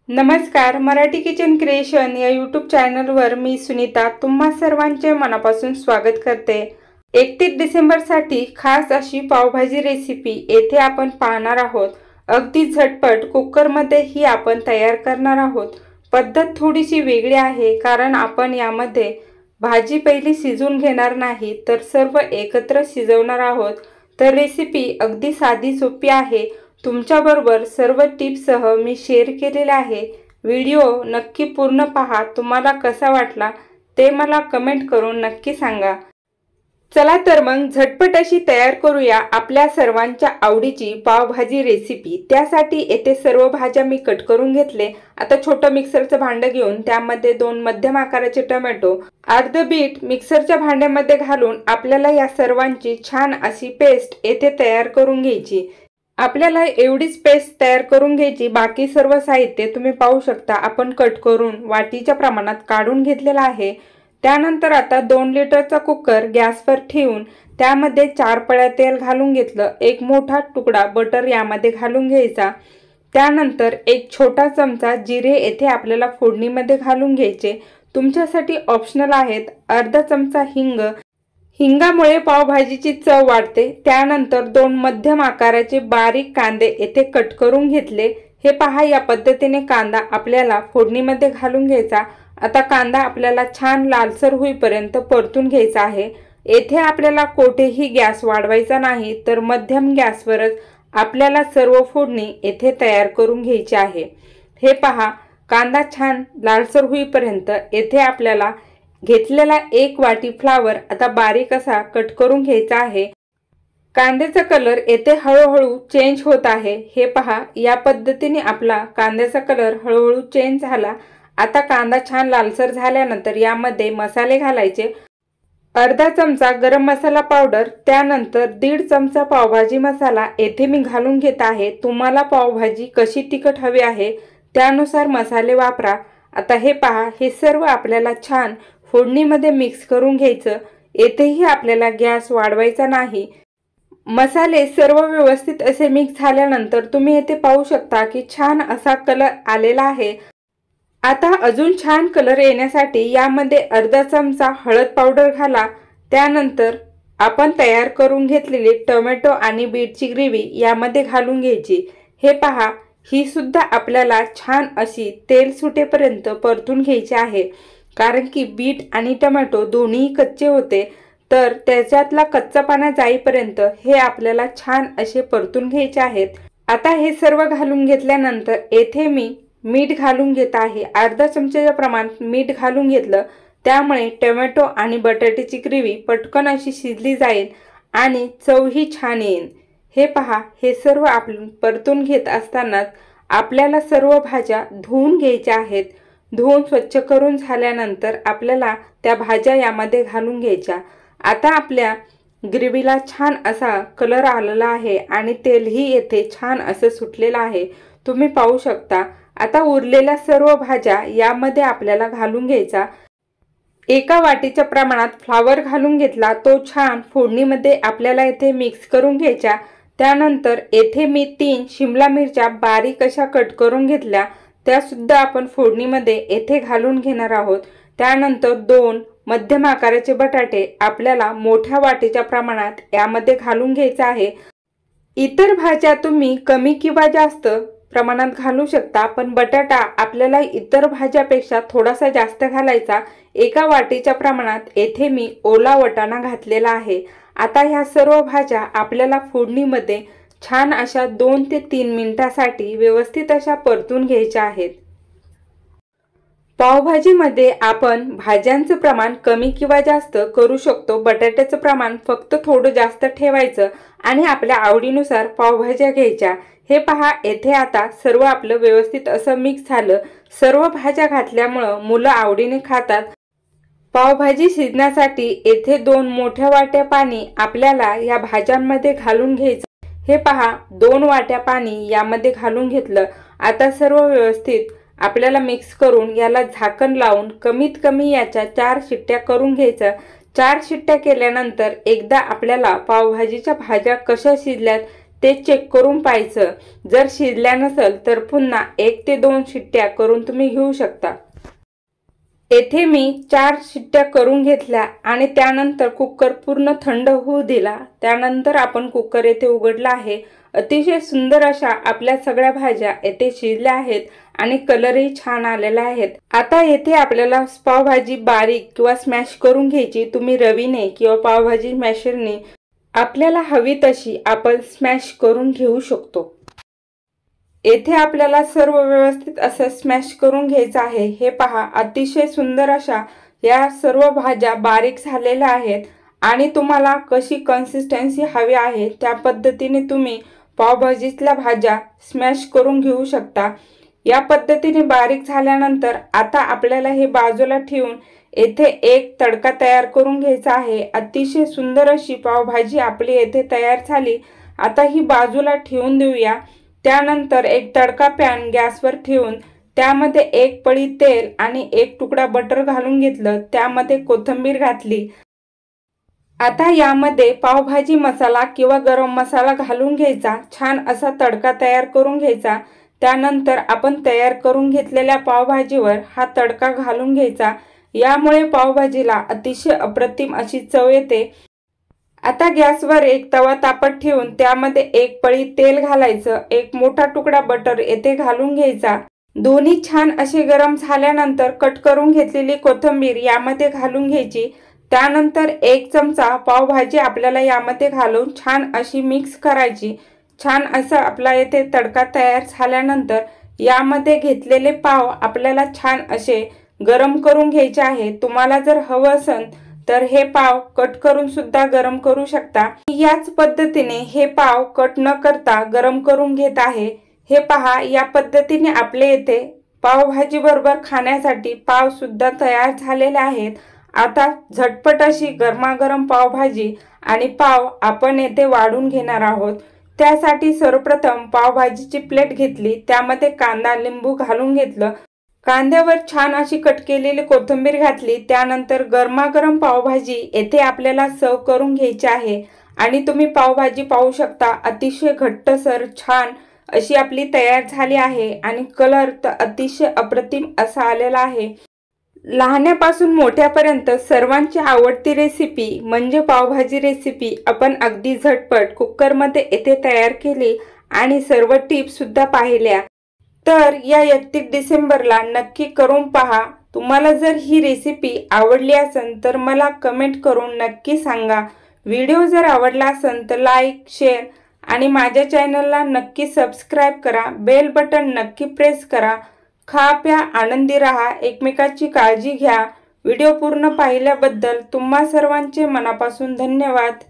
नमस्कार, Marathi kitchen creation या YouTube चॅनलवर मी सुनीता तुम्हा सर्वांचे मनापासून स्वागत करते। 31 डिसेंबरसाठी खास अशी पावभाजी रेसिपी येथे आपण पाहणार आहोत। अगदी झटपट कुकरमध्ये ही आपण तयार करणार आहोत। पद्धत थोडीशी वेगळी आहे कारण आपण यामध्ये भाजी पहिली शिजवून घेणार नाही तर सर्व एकत्र शिजवणार आहोत। तर रेसिपी अगदी साधी सोपी आहे। तुमच्याबरोबर सर्व टिप्ससह मी शेअर केलेले आहे। व्हिडिओ नक्की पूर्ण पहा। तुम्हाला कसा वाटला ते मला कमेंट करून नक्की सांगा। चला तर मग झटपट अशी तयार करूया आपल्या सर्वांच्या आवडीची पावभाजी रेसिपी। त्यासाठी येथे सर्व भाज्या मी कट करून घेतले। आता छोटं मिक्सरचं भांडं घेऊन त्यामध्ये 2 मध्यम आकाराचे टोमॅटो, अर्ध बीट मिक्सरच्या भांड्यामध्ये घालून आपल्याला या सर्वांची छान अशी पेस्ट येथे तयार करून घ्यायची। आपल्याला एवढीच पेस्ट तयार करून घ्यायची। बाकी सर्व साहित्य तुम्ही पाहू शकता आपण कट करून वाटीच्या प्रमाणात काढून घेतलेला आहे। त्यानंतर आता 2 लिटरचा कुकर गॅसवर ठेवून त्यामध्ये 4 पळ्या तेल घालून घेतलं। एक मोठा तुकडा बटर यामध्ये घालून घ्यायचा। त्यानंतर एक छोटा चमचा जिरे येथे आपल्याला फोडणीमध्ये घालून घ्यायचे। तुमच्यासाठी ऑप्शनल आहेत। अर्धा चमचा हिंग, हिंगामुळे पावभाजीची चव वाढते। त्यानंतर 2 मध्यम आकाराचे बारीक कांदे येथे कट करून घेतले। हे पहा, या पद्धतीने कांदा आपल्याला फोडणीमध्ये घालून घ्यायचा। आता कांदा आपल्याला छान लालसर होईपर्यंत परतून घ्यायचा आहे। येथे आपल्याला कोठेही गॅस वाढवायचा नाही तर मध्यम गॅसवरच आपल्याला सर्व फोडणी येथे तयार करून घ्यायची आहे। हे पहा, कांदा छान लालसर होईपर्यंत येथे आपल्याला घेतलेला 1 वाटी फ्लावर आता बारीक असा कट करून घ्यायचा आहे। कांद्याचा कलर येथे हळूहळू चेंज होत आहे। हे पहा, या पद्धतीने आपला कांद्याचा कलर हळूहळू चेंज झाला। आता कांदा छान लालसर झाल्यानंतर यामध्ये मसाले घालायचे। अर्धा चमचा गरम मसाला पावडर, त्यानंतर 1.5 चमचा पावभाजी मसाला येथे मी घालून घेत आहे। तुम्हाला पावभाजी कशी तिखट हवी आहे त्यानुसार मसाले वापरा। आता हे पहा, हे सर्व आपल्याला छान फोडणीमध्ये मिक्स करून घ्यायचं। येथेही आपल्याला गॅस वाढवायचा नाही। मसाले सर्व व्यवस्थित असे मिक्स झाल्यानंतर तुम्ही येथे पाहू शकता की छान असा कलर आलेला आहे। आता अजून छान कलर येण्यासाठी यामध्ये अर्धा चमचा हळद पावडर घाला। त्यानंतर आपण तयार करून घेतलेली टोमॅटो आणि बीटची ग्रेव्ही यामध्ये घालून घ्यायची। हे पहा, ही सुद्धा आपल्याला छान अशी तेल सुटेपर्यंत परतून घ्यायची आहे। कारण की बीट आणि टोमॅटो दोन्ही कच्चे होते तर त्याच्यातला कच्चापणा जाईपर्यंत हे आपल्याला छान असे परतून घ्यायचे आहेत। आता हे सर्व घालून घेतल्यानंतर येथे मी मीठ घालून घेत आहे। अर्धा चमच्याच्या प्रमाणात मीठ घालून घेतलं। त्यामुळे टोमॅटो आणि बटाट्याची ग्रेव्ही पटकन अशी शिजली जाईल आणि चवही छान येईल। हे पहा, हे सर्व आपण परतून घेत असतानाच आपल्याला सर्व भाज्या धुवून घ्यायच्या आहेत। धुवून स्वच्छ करून झाल्यानंतर आपल्याला त्या भाज्या यामध्ये घालून घ्यायच्या। आता आपल्या ग्रेव्हीला छान असा कलर आलेला आहे आणि तेलही येथे छान असं सुटलेलं आहे, तुम्ही पाहू शकता। आता उरलेल्या सर्व भाज्या यामध्ये आपल्याला घालून घ्यायचा। 1 वाटीच्या प्रमाणात फ्लावर घालून घेतला, तो छान फोडणीमध्ये आपल्याला येथे मिक्स करून घ्यायचा। त्यानंतर येथे मी 3 शिमला मिरच्या बारीक अशा कट करून घेतल्या, त्या सुद्धा आपण फोडणीमध्ये येथे घालून घेणार आहोत। त्यानंतर 2 मध्यम आकाराचे बटाटे आपल्याला मोठ्या वाटीच्या प्रमाणात यामध्ये घालून घ्यायचा आहे। इतर भाज्या तुम्ही कमी किंवा जास्त प्रमाणात घालू शकता, पण बटाटा आपल्याला इतर भाज्यापेक्षा थोडासा जास्त घालायचा। 1 वाटीच्या प्रमाणात येथे मी ओला वाटाणा घातलेला आहे। आता ह्या सर्व भाज्या आपल्याला फोडणीमध्ये छान अशा 2 ते 3 मिनिटांसाठी व्यवस्थित अशा परतून घ्यायच्या आहेत। पावभाजीमध्ये आपण भाज्यांचं प्रमाण कमी किंवा जास्त करू शकतो। बटाट्याचं प्रमाण फक्त थोडं जास्त ठेवायचं आणि आपल्या आवडीनुसार पावभाज्या घ्यायच्या। हे पहा, येथे आता सर्व आपलं व्यवस्थित असं मिक्स झालं। सर्व भाज्या घातल्यामुळे मुलं आवडीने खातात। पावभाजी शिजण्यासाठी येथे 2 मोठ्या वाट्या पाणी आपल्याला या भाज्यांमध्ये घालून घ्यायचं। हे पहा, 2 वाट्या पाणी यामध्ये घालून घेतलं। आता सर्व व्यवस्थित आपल्याला मिक्स करून याला झाकण लावून कमीत कमी याच्या 4 शिट्ट्या करून घ्यायचं। 4 शिट्ट्या केल्यानंतर एकदा आपल्याला पावभाजीच्या भाज्या कशा शिजल्यात ते चेक करून पाहायचं। जर शिजल्या नसेल तर पुन्हा 1 ते 2 शिट्ट्या करून तुम्ही घेऊ शकता। येथे मी 4 शिट्ट्या करून घेतल्या आणि त्यानंतर कुकर पूर्ण थंड होऊ दिला। त्यानंतर आपण कुकर येथे उघडला आहे। अतिशय सुंदर अशा आपल्या सगळ्या भाज्या येथे शिजल्या आहेत आणि कलरही छान आलेला आहे। आता येथे आपल्याला पावभाजी बारीक किंवा स्मॅश करून घ्यायची। तुम्ही रवीने किंवा पावभाजी स्मॅशरने आपल्याला हवी तशी आपण स्मॅश करून घेऊ शकतो। येथे आपल्याला सर्व व्यवस्थित असं स्मॅश करून घ्यायचं आहे। हे पहा, अतिशय सुंदर अशा या सर्व भाज्या बारीक झालेल्या आहेत आणि तुम्हाला कशी कन्सिस्टन्सी हवी आहे त्या पद्धतीने तुम्ही पावभाजीतल्या भाज्या स्मॅश करून घेऊ शकता। या पद्धतीने बारीक झाल्यानंतर आता आपल्याला हे बाजूला ठेवून येथे एक तडका तयार करून घ्यायचा आहे। अतिशय सुंदर अशी पावभाजी आपली येथे तयार झाली। आता ही बाजूला ठेवून देऊया। त्यानंतर एक तडका पॅन गॅसवर ठेवून त्यामध्ये 1 पळी तेल आणि 1 तुकडा बटर घालून घेतलं। त्यामध्ये कोथिंबीर घातली। आता यामध्ये पावभाजी मसाला किंवा गरम मसाला घालून घ्यायचा। छान असा तडका तयार करून घ्यायचा। त्यानंतर आपण तयार करून घेतलेल्या पावभाजीवर हा तडका घालून घ्यायचा। यामुळे पावभाजीला अतिशय अप्रतिम अशी चव येते। आता गॅसवर एक तवा तापत ठेवून त्यामध्ये 1 पळी तेल घालायचं। 1 मोठा तुकडा बटर येथे घालून घ्यायचा। दोन्ही छान असे गरम झाल्यानंतर कट करून घेतलेली कोथिंबीर यामध्ये घालून घ्यायची। त्यानंतर 1 चमचा पावभाजी आपल्याला यामध्ये घालून छान अशी मिक्स करायची। छान असा आपला येथे तडका तयार झाल्यानंतर यामध्ये घेतलेले पाव आपल्याला छान असे गरम करून घ्यायचे आहे। तुम्हाला जर हवं असेल तर हे पाव कट करून सुद्धा गरम करू शकता। याच पद्धतीने हे पाव कट न करता गरम करून घेत आहे। हे पहा, या पद्धतीने आपले येथे पावभाजी बरोबर खाण्यासाठी पाव सुद्धा तयार झालेले आहेत। आता झटपट अशी गरमागरम पावभाजी आणि पाव आपण येथे वाढून घेणार आहोत। त्यासाठी सर्वप्रथम पावभाजीची प्लेट घेतली। त्यामध्ये कांदा लिंबू घालून घेतलं। कांद्यावर छान अशी कट केलेली कोथिंबीर घातली। त्यानंतर गरमागरम पावभाजी येथे आपल्याला सर्व करून घ्यायची आहे आणि तुम्ही पावभाजी पाहू शकता, अतिशय घट्टसर छान अशी आपली तयार झाली आहे आणि कलर तर अतिशय अप्रतिम असा आलेला आहे। लहानापासून मोठ्यापर्यंत सर्वांची आवडती रेसिपी म्हणजे पावभाजी रेसिपी आपण अगदी झटपट कुकरमध्ये येथे तयार केली आणि सर्व टिप्स सुद्धा पाहिल्या। तर या 31 डिसेंबरला नक्की करून पहा। तुम्हाला जर ही रेसिपी आवडली असेल तर मला कमेंट करून नक्की सांगा। व्हिडिओ जर आवडला असेल तर लाईक, शेअर आणि माझ्या चॅनलला नक्की सबस्क्राइब करा। बेल बटन नक्की प्रेस करा। खा प्या आनंदी रहा, एकमेकाची काळजी घ्या। व्हिडिओ पूर्ण पाहिल्याबद्दल तुम्हा सर्वांचे मनापासून धन्यवाद।